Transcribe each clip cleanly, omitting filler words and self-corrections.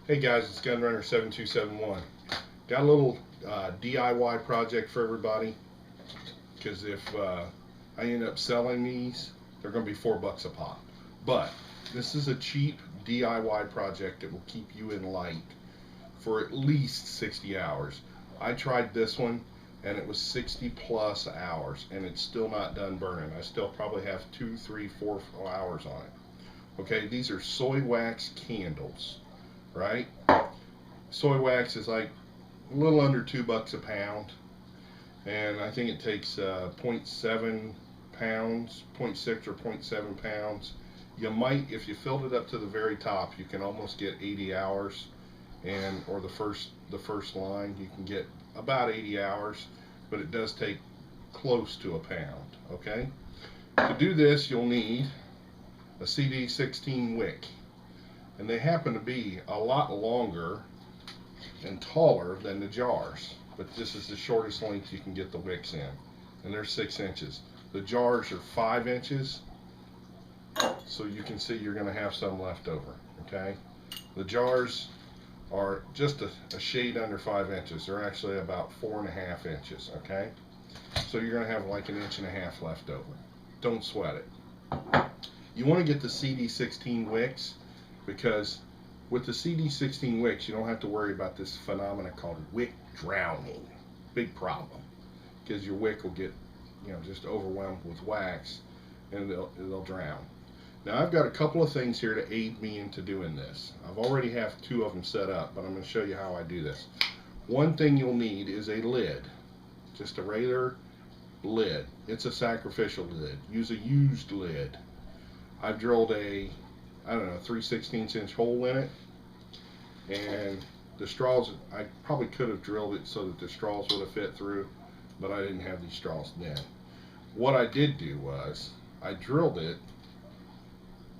Hey guys, it's Gunrunner 7271. Got a little DIY project for everybody because if I end up selling these, they're going to be $4 a pop. But this is a cheap DIY project that will keep you in light for at least 60 hours. I tried this one and it was 60 plus hours and it's still not done burning. I still probably have 2, 3, 4 hours on it. Okay, these are soy wax candles, right? Soy wax is like a little under $2 a pound, and I think it takes zero point 0.7 pounds, zero point 0.6 or zero point 0.7 pounds. You might, if you filled it up to the very top, you can almost get 80 hours, and or the first line you can get about 80 hours, but it does take close to a pound. Okay, to do this you'll need a CD16 wick, and they happen to be a lot longer and taller than the jars, but this is the shortest length you can get the wicks in, and they're 6 inches. The jars are 5 inches, so you can see you're going to have some left over. Okay, the jars are just a shade under 5 inches. They're actually about 4.5 inches. Okay, so you're going to have like 1.5 inches left over. Don't sweat it. You want to get the CD16 wicks because with the CD16 wicks, you don't have to worry about this phenomenon called wick drowning. Big problem, because your wick will get, just overwhelmed with wax, and they'll drown. Now I've got a couple of things here to aid me into doing this. I've already have 2 of them set up, but I'm going to show you how I do this. One thing you'll need is a lid, just a regular lid. It's a sacrificial lid. Use a used lid. I've drilled a, I don't know, 3/16 inch hole in it, and the straws, I probably could have drilled it so that the straws would have fit through, but I didn't have these straws then. What I did do was I drilled it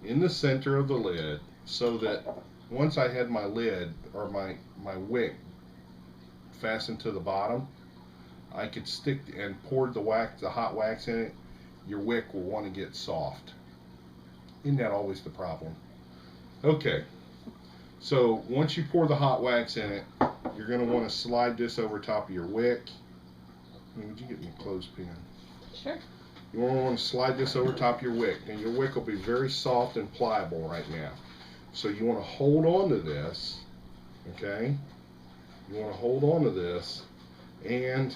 in the center of the lid so that once I had my lid or my wick fastened to the bottom, I could stick and pour the hot wax in it. Your wick will want to get soft. Isn't that always the problem? Okay, so once you pour the hot wax in it, you're going to want to slide this over top of your wick. Would you get me a clothespin? Sure. You want to slide this over top of your wick, and your wick will be very soft and pliable right now. So you want to hold on to this, okay? You want to hold on to this, and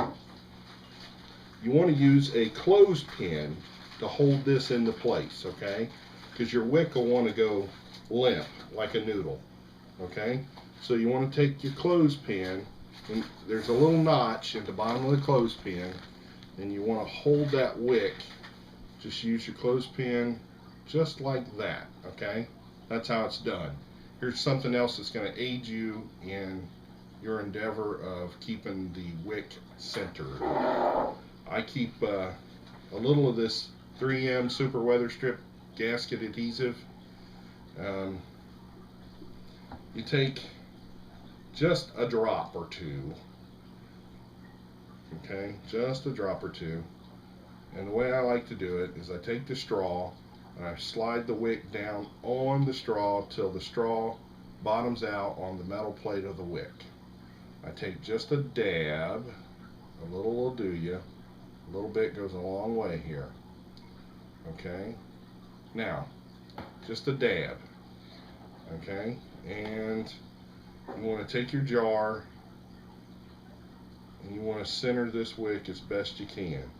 you want to use a clothespin to hold this into place, okay? Because your wick will want to go limp like a noodle, okay? So you want to take your clothespin, and there's a little notch at the bottom of the clothespin, and you want to hold that wick. Just use your clothespin just like that, okay? That's how it's done. Here's something else that's going to aid you in your endeavor of keeping the wick centered. I keep a little of this 3M Super Weather Strip gasket adhesive. You take just a drop or two, okay, just a drop or two, and the way I like to do it is I take the straw and I slide the wick down on the straw till the straw bottoms out on the metal plate of the wick. I take just a dab, a little will do you, a little bit goes a long way here, okay. Now just a dab, okay, and you want to take your jar and you want to center this wick as best you can,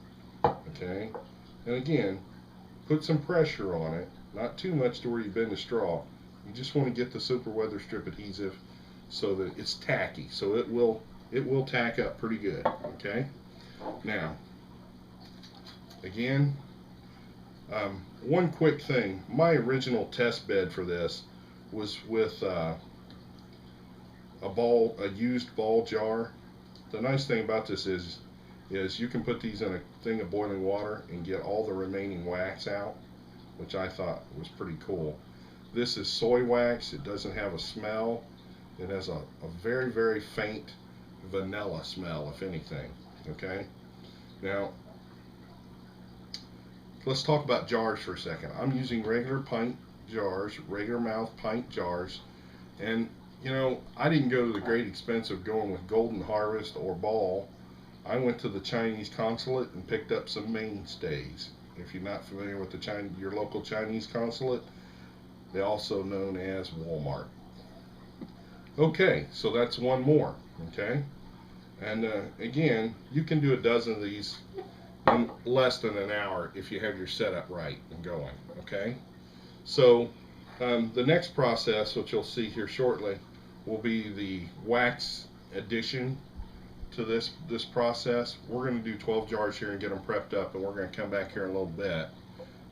okay, and again put some pressure on it, not too much to where you bend the straw. You just want to get the Super Weather Strip adhesive so that it's tacky, so it will tack up pretty good, okay. Now again, one quick thing, my original test bed for this was with a used ball jar. The nice thing about this is you can put these in a thing of boiling water and get all the remaining wax out, which I thought was pretty cool. This is soy wax. It doesn't have a smell. It has a very, very faint vanilla smell, if anything, okay. Now let's talk about jars for a second. I'm using regular pint jars, regular mouth pint jars, and you know, I didn't go to the great expense of going with Golden Harvest or Ball. I went to the Chinese consulate and picked up some mainstays. If you're not familiar with your local Chinese consulate, they're also known as Walmart. Okay, so that's one more. Okay, and again, you can do a dozen of these in less than an hour if you have your setup right and going. Okay, so the next process, which you'll see here shortly, will be the wax addition to this process. We're going to do 12 jars here and get them prepped up, and we're going to come back here in a little bit.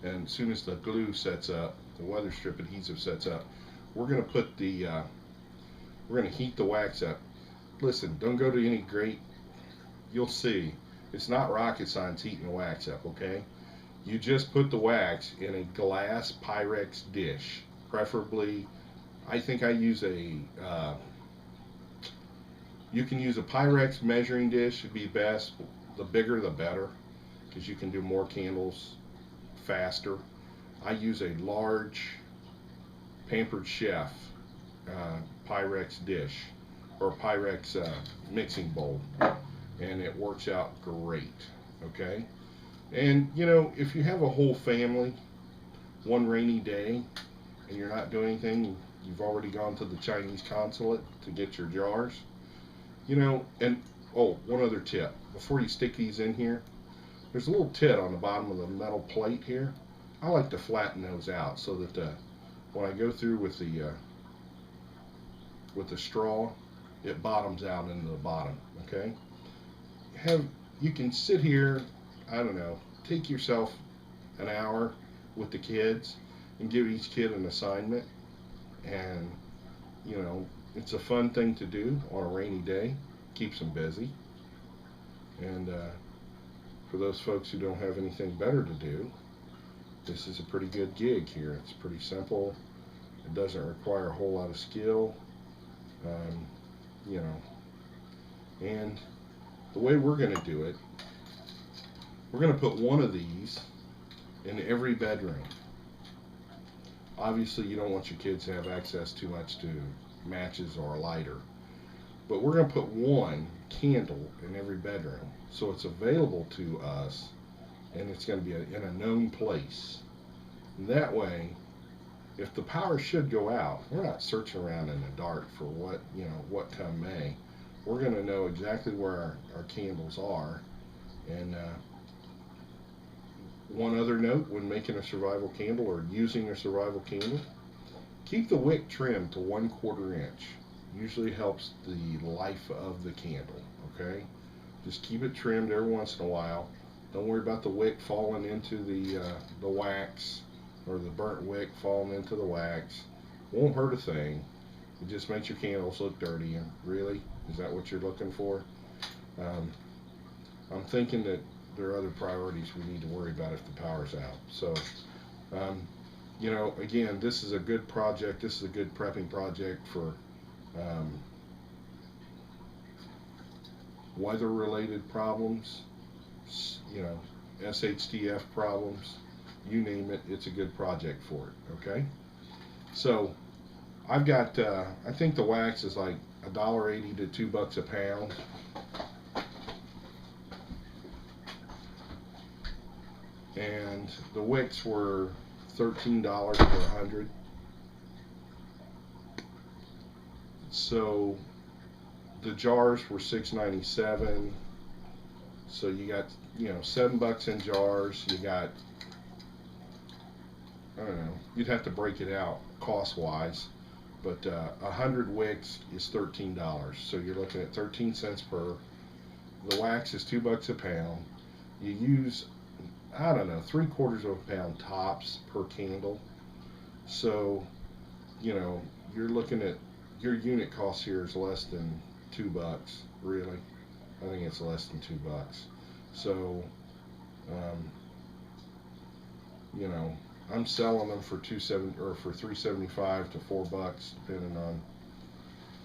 And as soon as the glue sets up, the weather strip adhesive sets up, we're going to put the we're going to heat the wax up. Listen, don't go to any great. You'll see, it's not rocket science heating the wax up. Okay, you just put the wax in a glass Pyrex dish, preferably. I think I use a you can use a Pyrex measuring dish, would be best. The bigger the better, because you can do more candles faster. I use a large Pampered Chef Pyrex dish, or Pyrex mixing bowl, and it works out great. Okay, and you know, if you have a whole family, one rainy day, and you're not doing anything, you've already gone to the Chinese consulate to get your jars. You know, and oh, one other tip. Before you stick these in here, there's a little tit on the bottom of the metal plate here. I like to flatten those out so that when I go through with the straw, it bottoms out into the bottom. Okay. You can sit here, I don't know, take yourself an hour with the kids and give each kid an assignment, and you know, it's a fun thing to do on a rainy day. Keeps them busy. And for those folks who don't have anything better to do, this is a pretty good gig here. It's pretty simple. It doesn't require a whole lot of skill. You know, and the way we're going to do it, we're going to put one of these in every bedroom. Obviously, you don't want your kids to have access too much to matches or a lighter, but we're going to put one candle in every bedroom, so it's available to us, and it's going to be in a known place. And that way, if the power should go out, we're not searching around in the dark for what come may. We're going to know exactly where our candles are. And one other note when making a survival candle or using a survival candle, keep the wick trimmed to 1/4 inch. Usually helps the life of the candle. Okay, just keep it trimmed every once in a while. Don't worry about the wick falling into the wax, or the burnt wick falling into the wax. Won't hurt a thing. It just makes your candles look dirty. And really, is that what you're looking for? I'm thinking that there are other priorities we need to worry about if the power's out. So, you know, again, this is a good project. This is a good prepping project for weather-related problems, you know, SHTF problems, you name it, it's a good project for it. Okay, so I've got I think the wax is like $1.80 to $2 a pound. And the wicks were $13 per 100. So the jars were $6.97. So you got, you know, $7 in jars. You got, I don't know, you'd have to break it out cost wise, but 100 wicks is $13. So you're looking at 13 cents per. The wax is $2 a pound. You use, I don't know, 3/4 of a pound tops per candle. So, you know, you're looking at, your unit cost here is less than $2, really. I think it's less than $2. So, you know, I'm selling them for $3.75 to $4, depending on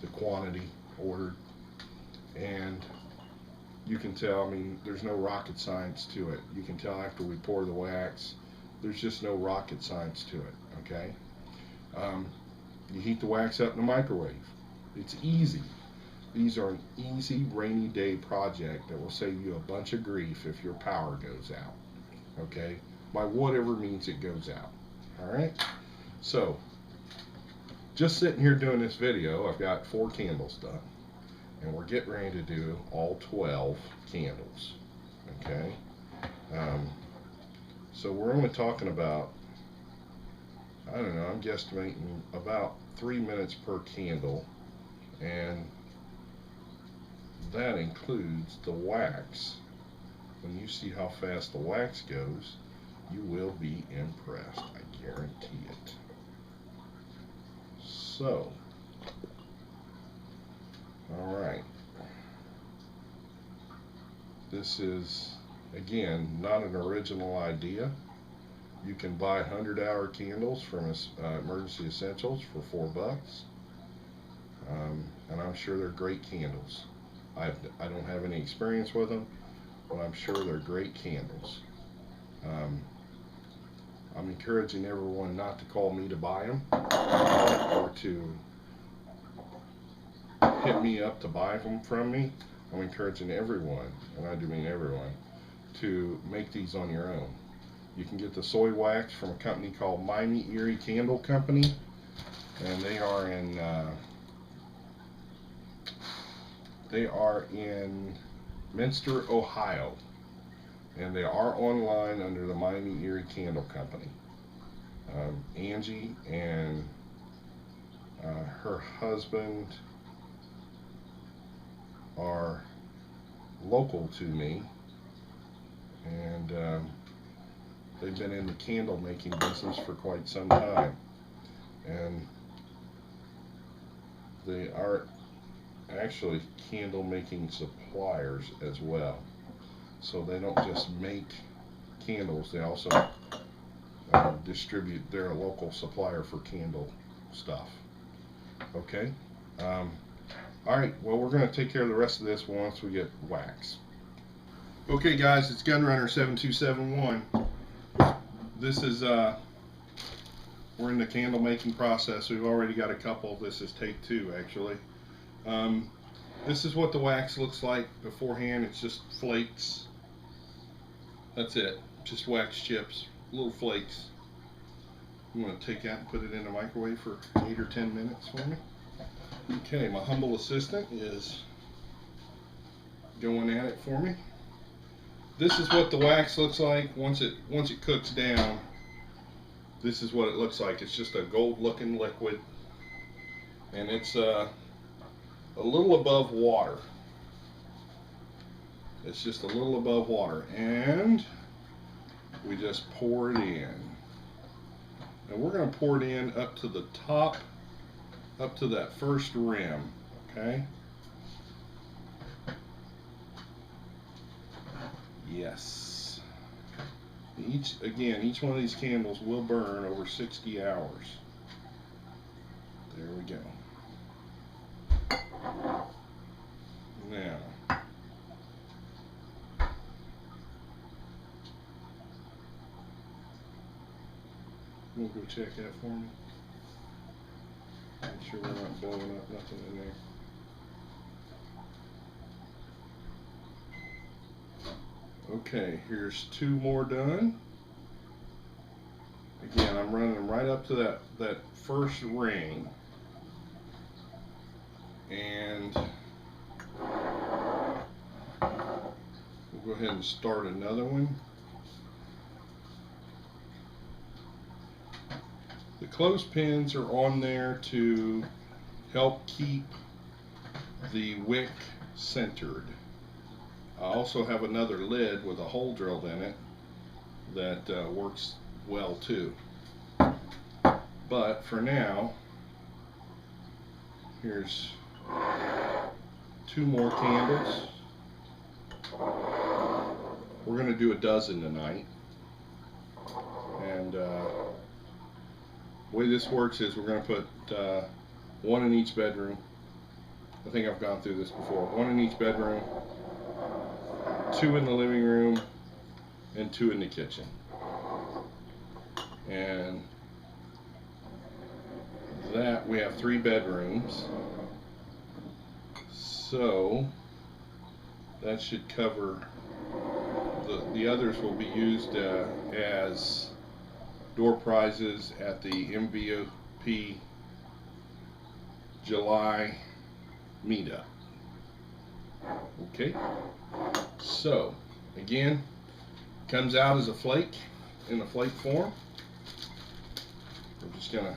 the quantity ordered. And you can tell, I mean, there's no rocket science to it. You can tell after we pour the wax, there's just no rocket science to it. Okay, you heat the wax up in the microwave. It's easy. These are an easy rainy day project that will save you a bunch of grief if your power goes out. Okay? By whatever means it goes out. Alright? So, just sitting here doing this video, I've got 4 candles done. And we're getting ready to do all 12 candles. Okay? So we're only talking about, I don't know, I'm guesstimating about 3 minutes per candle. And that includes the wax. When you see how fast the wax goes, you will be impressed. I guarantee it. So, alright. This is, again, not an original idea. You can buy 100-hour candles from Emergency Essentials for $4. And I'm sure they're great candles. I don't have any experience with them, but I'm sure they're great candles. I'm encouraging everyone not to call me to buy them or to hit me up to buy them from me. I'm encouraging everyone, and I do mean everyone, to make these on your own. You can get the soy wax from a company called Miami Erie Candle Company, and they are in Minster, Ohio, and they are online under the Miami Erie Candle Company. Angie and her husband are local to me, and they've been in the candle making business for quite some time, and they are actually candle making suppliers as well. So they don't just make candles, they also distribute. They're a local supplier for candle stuff. Okay. Alright, well, we're going to take care of the rest of this once we get wax. Okay guys, it's Gunrunner 7271. This is we're in the candle making process. We've already got a couple. This is take 2 actually. This is what the wax looks like beforehand. It's just flakes. That's it. Just wax chips, little flakes. I'm going to take that and put it in the microwave for 8 or 10 minutes for me. Okay, my humble assistant is going at it for me. This is what the wax looks like once it cooks down. This is what it looks like. It's just a gold looking liquid, and it's a little above water. It's just a little above water, and we just pour it in. And we're going to pour it in up to the top, up to that first rim, okay? Yes. Each one of these candles will burn over 60 hours. There we go. Now, we'll go check that for me. Make sure we're not blowing up nothing in there. Okay, here's 2 more done. Again, I'm running them right up to that first ring. And we'll go ahead and start another one. The clothespins are on there to help keep the wick centered. I also have another lid with a hole drilled in it that works well too. But for now, here's 2 more candles. We're going to do a dozen tonight. And the way this works is we're going to put 1 in each bedroom. I think I've gone through this before. 1 in each bedroom, 2 in the living room, and 2 in the kitchen. And that we have 3 bedrooms. So that should cover. The others will be used as door prizes at the MVP July meetup. Okay, so again, comes out as a flake in a flake form. We're just gonna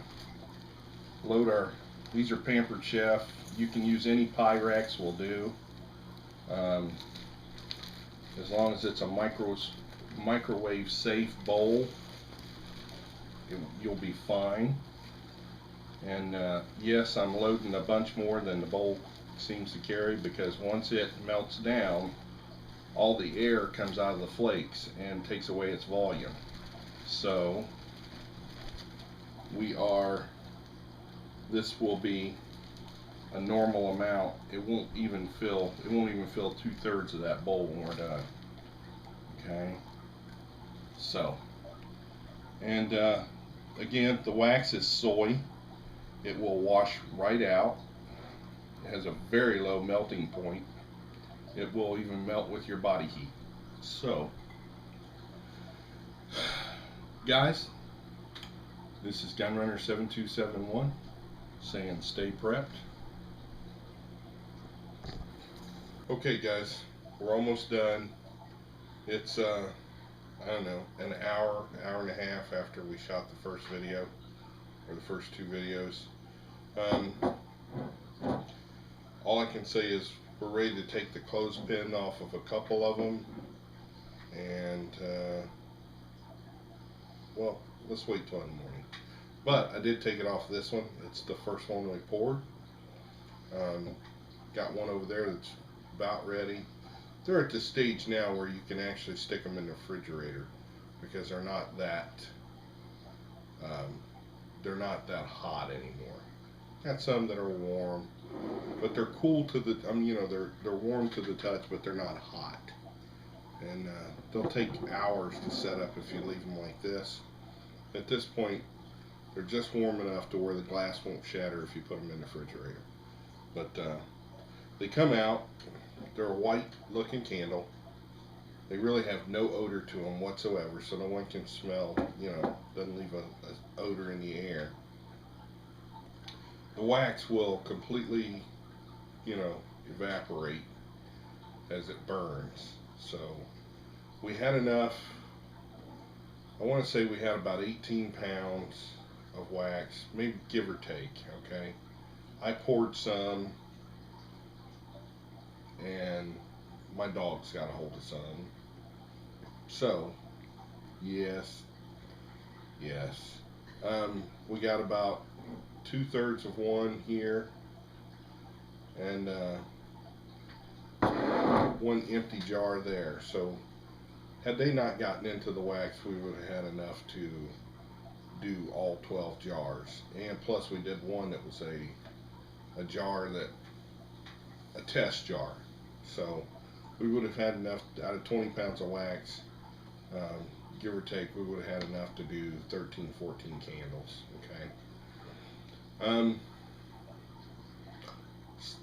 load our, these are Pampered Chef. You can use any Pyrex will do, as long as it's a microwave safe bowl, you'll be fine. And yes, I'm loading a bunch more than the bowl seems to carry, because once it melts down, all the air comes out of the flakes and takes away its volume. So this will be a normal amount. It won't even fill 2/3 of that bowl when we're done. Okay, so, and again, the wax is soy. It will wash right out. It has a very low melting point. It will even melt with your body heat. So, guys, this is Gunrunner7271 saying stay prepped. Okay, guys, we're almost done. It's I don't know, an hour and a half after we shot the first video, or the first 2 videos. All I can say is we're ready to take the clothespin off of a couple of them, and well, let's wait till in the morning. But I did take it off this one. It's the first one we poured. Got one over there that's about ready. They're at the stage now where you can actually stick them in the refrigerator, because they're not that hot anymore. Got some that are warm, but they're cool to the, you know, they're warm to the touch, but they're not hot. And they'll take hours to set up if you leave them like this. At this point, they're just warm enough to where the glass won't shatter if you put them in the refrigerator. But they come out. They're a white looking candle. They really have no odor to them whatsoever, so no one can smell, you know, doesn't leave a odor in the air. The wax will completely, you know, evaporate as it burns. So we had enough, I want to say we had about 18 pounds of wax, maybe give or take, okay? I poured some, and my dog's got a hold of some. So, yes. We got about 2/3 of one here, and one empty jar there. So, had they not gotten into the wax, we would have had enough to do all 12 jars. And plus, we did one that was a jar a test jar. So we would have had enough out of 20 pounds of wax, give or take. We would have had enough to do 13, 14 candles. Okay.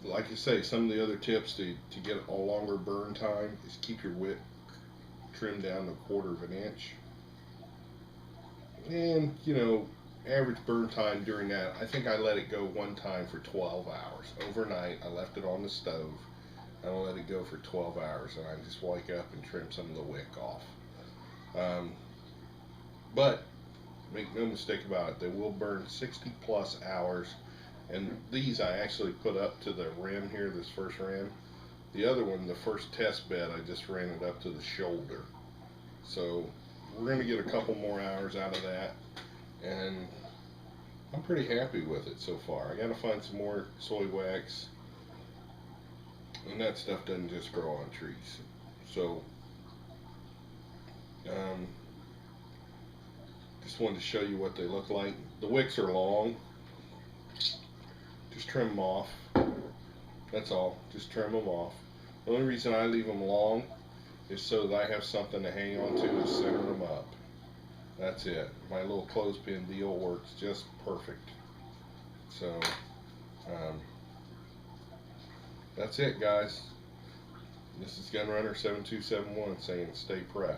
Like I say, some of the other tips to get a longer burn time is keep your wick trimmed down to 1/4 of an inch. And, you know, average burn time during that, I think I let it go one time for 12 hours. Overnight, I left it on the stove. I let it go for 12 hours, and I just wake up and trim some of the wick off. But make no mistake about it, they will burn 60 plus hours. And these I actually put up to the rim here, this first rim. The other one, the first test bed, I just ran it up to the shoulder. So we're going to get a couple more hours out of that, and I'm pretty happy with it so far. I got to find some more soy wax, and that stuff doesn't just grow on trees. So just wanted to show you what they look like. The wicks are long. Just trim them off. That's all. Just trim them off. The only reason I leave them long is so that I have something to hang on to center them up. That's it. My little clothespin deal works just perfect. So That's it, guys. This is Gunrunner 7271 saying stay prepped.